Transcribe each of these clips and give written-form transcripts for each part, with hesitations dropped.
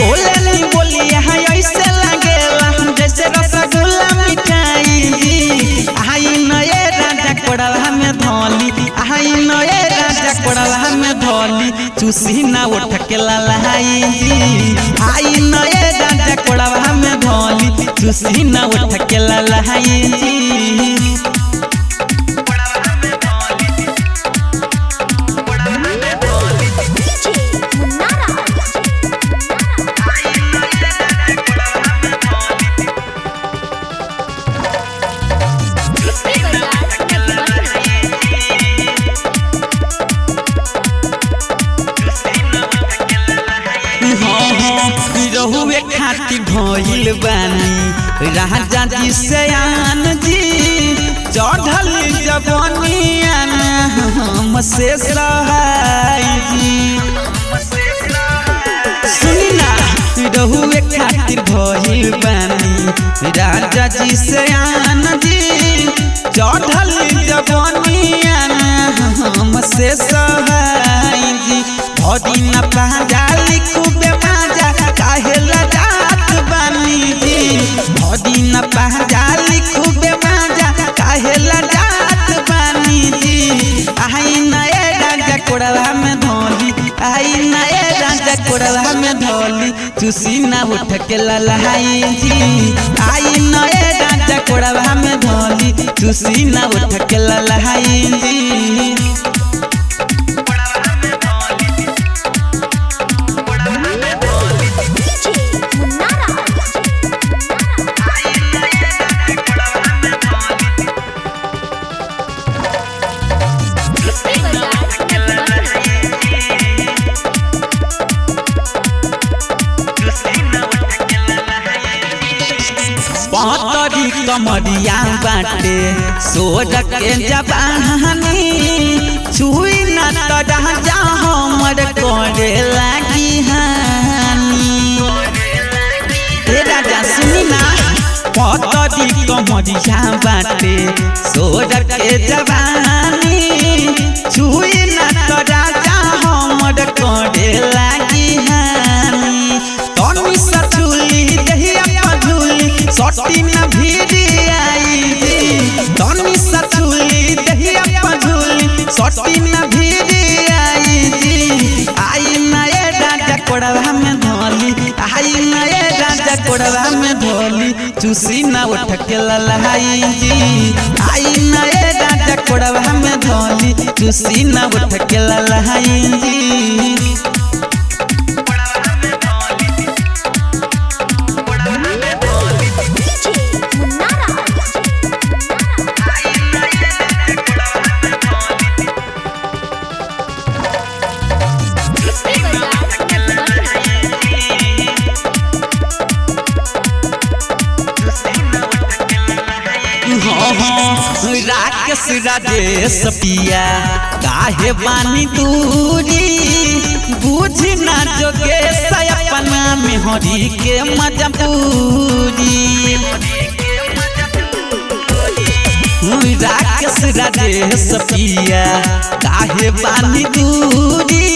बोले नहीं बोली यहाँ ऐसे लगेला जैसे रसगुल्ला मिठाई जी। आई नए राजा कोड़वा में धोली, आई नए राजा कोड़वा में धोली, चूसी ना उठ के ललाई जी। आई नए राजा कोड़वा में धोली, चूसी ना उठ के ललाई जी। रहुए खातिर भइल बानी राजा जी सयान जी। चढ़ल जवानिया हमसे सहाय जी। सुनी ना रहुए खातिर भइल बानी राजा जी सयान जी। चढ़ल जवानिया हमसे सहाय जी। भदी न पाजा लिखूबे बाजा काहेला जात बानी जी। भदी न पाजा लिखूबे बाजा काहेला जात बानी जी। आई नए राजा कोड़वा में धोली, आई नए राजा कोड़वा में धोली, चूसी ना उठ के ललाई जी। आई नए राजा कोड़वा में धोली, चूसी ना उठ के ललाई जी। पतरी कमरिया बाटे सोर के जबानी। छुई न तो राजा हमर करे लागी हानि। राजा सुनी ना पतरी कमरिया बाटे सोर के जबानी। छुई न तो राजा हमर करे लागी हानि। तनी सचुली दहिया पझुली सटी न भीड़ी आई जी। तनी सचुली दहिया पझुली सटी न भीड़ी आई जी। आई नए राजा कोड़वा में धोली, आई नए राजा कोड़वा में धोली, चूसी ना उठ के ललाई जी। आई नए राजा कोड़वा में धोली, चूसी ना उठ के ललाई जी। राकेश राजेश पिया काहे बानी दूरी। बुझी ना जोगे अपना मेहरी के मजबूरी। राकेश राजेश पिया काहे बानी दूरी।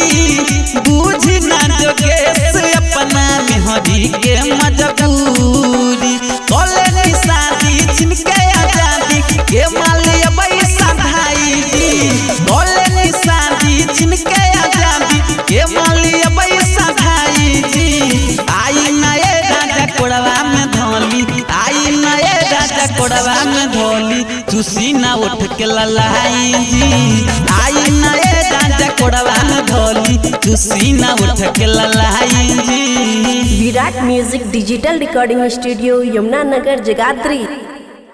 बुझी ना जोगे अपना मेहरी के मजबूरी। बोले निशादी छिनके आजादी के मालिया पैसा भाई जी। बोले निशादी छिनके आजादी के मालिया पैसा भाई जी। आई नए राजा कोड़वा में धोली, आई नए राजा कोड़वा में धोली, चूसी ना उठ के ललाई जी। आई नए राजा कोड़वा में धोली, चूसी ना उठ के ललाई जी। Virat music digital recording studio Yamuna Nagar Jagadhri.